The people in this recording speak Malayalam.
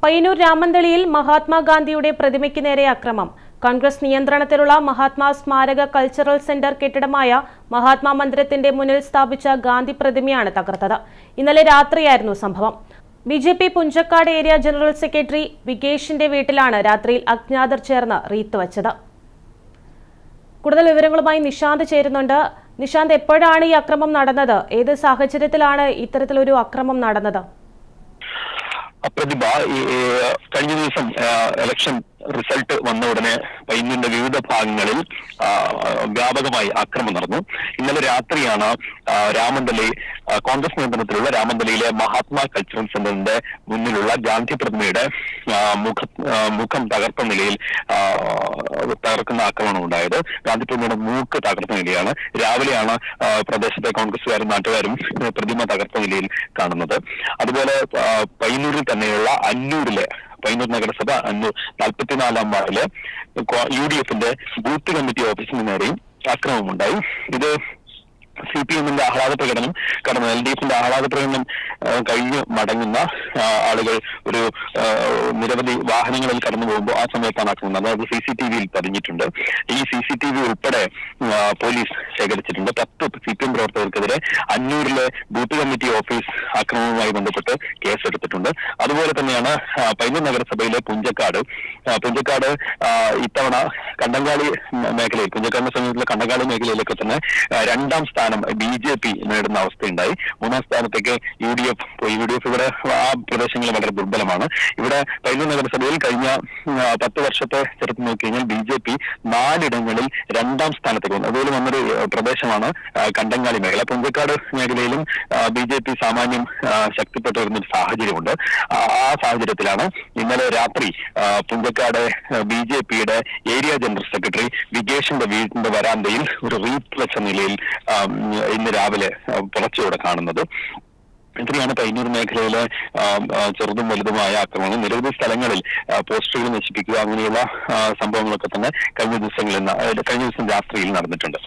പയ്യന്നൂർ രാമന്തളിയിൽ മഹാത്മാഗാന്ധിയുടെ പ്രതിമയ്ക്ക് നേരെ അക്രമം. കോൺഗ്രസ് നിയന്ത്രണത്തിലുള്ള മഹാത്മാ സ്മാരക കൾച്ചറൽ സെന്റർ കെട്ടിടമായ മഹാത്മാ മന്ദിരത്തിന്റെ മുന്നിൽ സ്ഥാപിച്ച ഗാന്ധി പ്രതിമയാണ് തകർത്തത്. ഇന്നലെ രാത്രിയായിരുന്നു സംഭവം. BJP Punchakkad area general secretary വികേഷിന്റെ വീട്ടിലാണ് രാത്രിയിൽ അജ്ഞാതർ ചേർന്ന് റീത്ത് വച്ചത്. കൂടുതൽ വിവരങ്ങളുമായി നിശാന്ത് ചേരുന്നുണ്ട്. നിശാന്ത്, എപ്പോഴാണ് ഈ അക്രമം നടന്നത്? ഏത് സാഹചര്യത്തിലാണ് ഇത്തരത്തിലൊരു അക്രമം നടന്നത്? പ്രതിഭ, കഴിഞ്ഞ ദിവസം ഇലക്ഷൻ റിസൾട്ട് വന്ന ഉടനെ പയ്യന്നൂരിന്റെ വിവിധ ഭാഗങ്ങളിൽ വ്യാപകമായി ആക്രമണം നടന്നു. ഇന്നലെ രാത്രിയാണ് രാമന്തളി കോൺഗ്രസ് നിയന്ത്രണത്തിലുള്ള രാമന്തളിയിലെ മഹാത്മാ കൾച്ചറൽ സെന്ററിന്റെ മുന്നിലുള്ള ഗാന്ധി പ്രതിമയുടെ മുഖം തകർത്ത നിലയിൽ തകർക്കുന്ന ആക്രമണം ഉണ്ടായത്. ഗാന്ധി പ്രതിമയുടെ മൂക്ക് തകർത്ത നിലയാണ്. രാവിലെയാണ് പ്രദേശത്തെ കോൺഗ്രസുകാരും നാട്ടുകാരും പ്രതിമ തകർത്ത നിലയിൽ കാണുന്നത്. അതുപോലെ പയ്യന്നൂരിൽ തന്നെയുള്ള പയ്യന്നൂർ നഗരസഭ 44-ാം വാർഡിലെ UDF-ന്റെ ബൂത്ത് കമ്മിറ്റി ഓഫീസിന് നേരെയും ആക്രമണമുണ്ടായി. ഇത് CPM-ന്റെ ആഹ്ലാദ പ്രകടനം കടന്നു LDF-ന്റെ ആഹ്ലാദ പ്രകടനം കഴിഞ്ഞ് മടങ്ങുന്ന ആളുകൾ ഒരു നിരവധി വാഹനങ്ങളിൽ കടന്നു പോകുമ്പോൾ ആ സമയത്താണ് ആക്രമണം. അതായത് CCTV-യിൽ പതിഞ്ഞിട്ടുണ്ട്. ഈ CCTV ഉൾപ്പെടെ പോലീസ് ശേഖരിച്ചിട്ടുണ്ട്. 10 CPM പ്രവർത്തകർക്കെതിരെ അന്നൂരിലെ ബൂത്ത് കമ്മിറ്റി ഓഫീസ് ആക്രമണവുമായി ബന്ധപ്പെട്ട് കേസെടുത്തിട്ടുണ്ട്. അതുപോലെ തന്നെയാണ് പയ്യന്നൂർ നഗരസഭയിലെ പുഞ്ചക്കാട് ഇത്തവണ കണ്ടങ്കാളി മേഖലയിൽ, പുഞ്ചക്കാടിന്റെ സമീപത്തിലെ കണ്ടങ്കാളി മേഖലയിലൊക്കെ തന്നെ 2ാം സ്ഥാനം BJP നേടുന്ന അവസ്ഥയുണ്ടായി. 3ാം സ്ഥാനത്തേക്ക് UDF പോയി. UDF ഇവിടെ ആ പ്രദേശങ്ങളിൽ വളരെ ദുർബലമാണ്. ഇവിടെ പയ്യന്നൂർ നഗരസഭയിൽ കഴിഞ്ഞ 10 വർഷത്തെ ചെറുത്ത് നോക്കിക്കഴിഞ്ഞാൽ BJP 4 ഇടങ്ങളിൽ 2ാം സ്ഥാനത്തേക്ക് വന്നു. അതുപോലെ വന്നൊരു പ്രദേശമാണ് കണ്ടങ്കാളി മേഖല. പുഞ്ചക്കാട് മേഖലയിലും BJP സാമാന്യം ശക്തിപ്പെട്ടു വരുന്നൊരു സാഹചര്യമുണ്ട്. ആ സാഹചര്യത്തിലാണ് ഇന്നലെ രാത്രി പുഞ്ചക്കാട് BJP-യുടെ ഏരിയ ജനറൽ സെക്രട്ടറി വികേഷിന്റെ വീടിന്റെ വരാന്തയിൽ ഒരു റീത്ത് വെച്ച നിലയിൽ ഇന്ന് രാവിലെ പുറച്ചോടെ കാണുന്നത്. ഇത്രയാണ് പയ്യന്നൂർ മേഖലയിലെ ചെറുതും വലുതുമായ ആക്രമണം. നിരവധി സ്ഥലങ്ങളിൽ പോസ്റ്ററുകൾ നശിപ്പിക്കുക, അങ്ങനെയുള്ള സംഭവങ്ങളൊക്കെ തന്നെ കഴിഞ്ഞ ദിവസം രാത്രിയിൽ നടന്നിട്ടുണ്ട്.